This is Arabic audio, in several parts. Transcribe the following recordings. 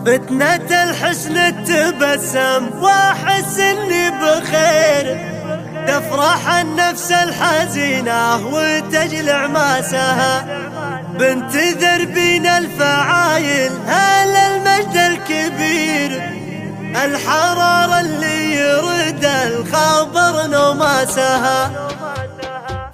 فتنة الحسن تبسم واحس اني بخير، تفرح النفس الحزينة وتجلع ماسها، بنت ذربين الفعايل هل المجد الكبير، الحرارة اللي يرد الخبر نوماسها.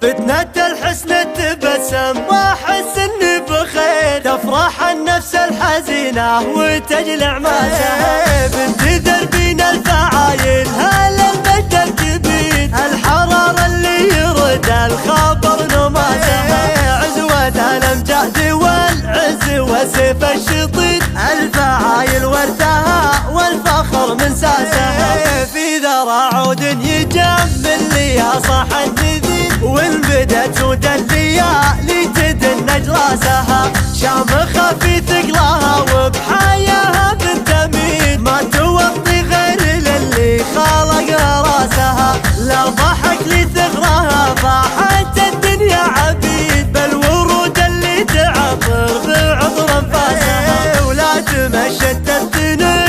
فتنة الحسن تبسم واحس اني بخير، تفرح النفس الحزينة وتجلع ماسها، بنت دربين الفعايل هل المجد الكبير، الحرارة اللي يرد الخبر نوماسها، عزوة الامجاد والعز وسيف الشطير، الفعايل ورثها والفخر من ساسها، في ذرى عود يجمل لي صاح النذير، وان بدت سود الليالي تدن اجراسها، شامخة في ثقلها وبحياها بنت امين، ما توطي غير للي خلق راسها، لا ضحك لثغرها فاحت الدنيا عبيد، بل ورود اللي تعطر بعطر انفاسها، ولا تمشت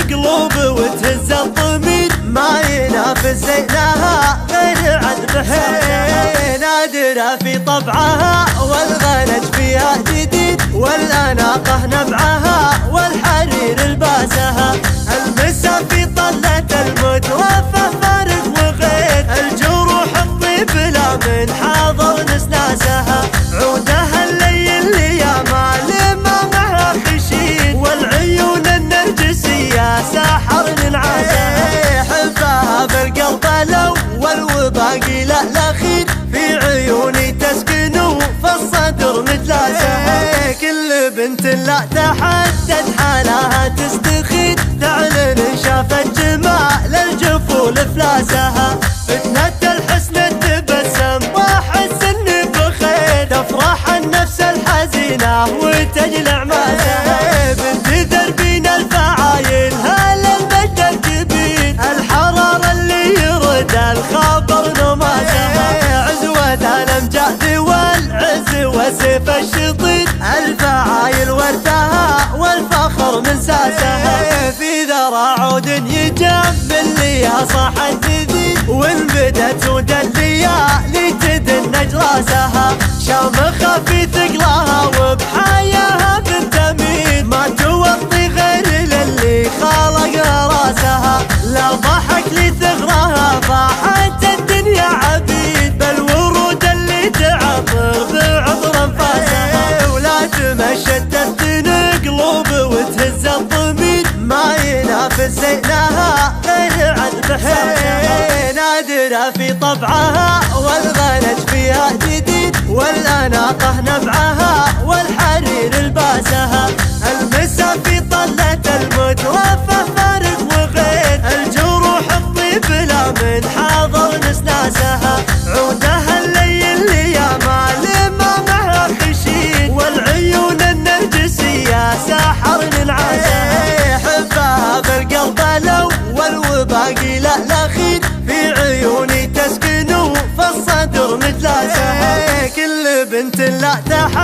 قلوب وتهز الضمير، ما ينافس زينها غير عد بحسها، نادرة في طبعها والغنج فيها جديد، والأناقة نبعها والحرير الباسها، المسا في طلة المتوفى فارق وغير، الجروح الطيب لا من حاضر نسناسها، عودها الليل لياما لما معها خشين، والعيون النرجسية ساحر ننعاسها، حبها بالقلب الأول وباقي له الأخير، في عيوني تسكن وفي الصدر متلاسها، كل بنت لا تحدد حالها تستخير، تعلن شافت جمال الجفول افلاسها، فتنة الحسن تبسم واحس اني بخير، تفرح النفس الحزينة وتجلع ماسها، بنت دربين الفعايل هل المجد الكبير، الحرارة اللي يرد الخبر نوماسها، عزوة الامجاد والعز وسيف الشطير، الفعايل ورثها والفخر من ساسها، في ذرى عود يجمل لي صاح النذير، وان بدت سود الليالي تدن اجراسها، شامخة في ثقلها وبحياها بنت امين، ما توطي غير للي خلق راسها، لا ضحك لثغرها فاحت الدنيا عبيد، بل ورود اللي تعطر بعطر انفاسها، ولا تمشت قلوب وتهز الضمير، ما ينافس زينها غير عد بحسها، نادرة في طبعها والغنج فيها جديد، والأناقة نبعها والحرير الباسها، المسا في طلة المتوفى فارق وغير، الجروح الطيب لا من حاضر نسناسها، عودها الليل لياما لما معها خشين، والعيون النرجسية ساحر ننعاسها، حبها بالقلب الأول وباقي له الأخير، في عيوني تسكن وفي الصدر متلاسها، كل بنت لا تحدد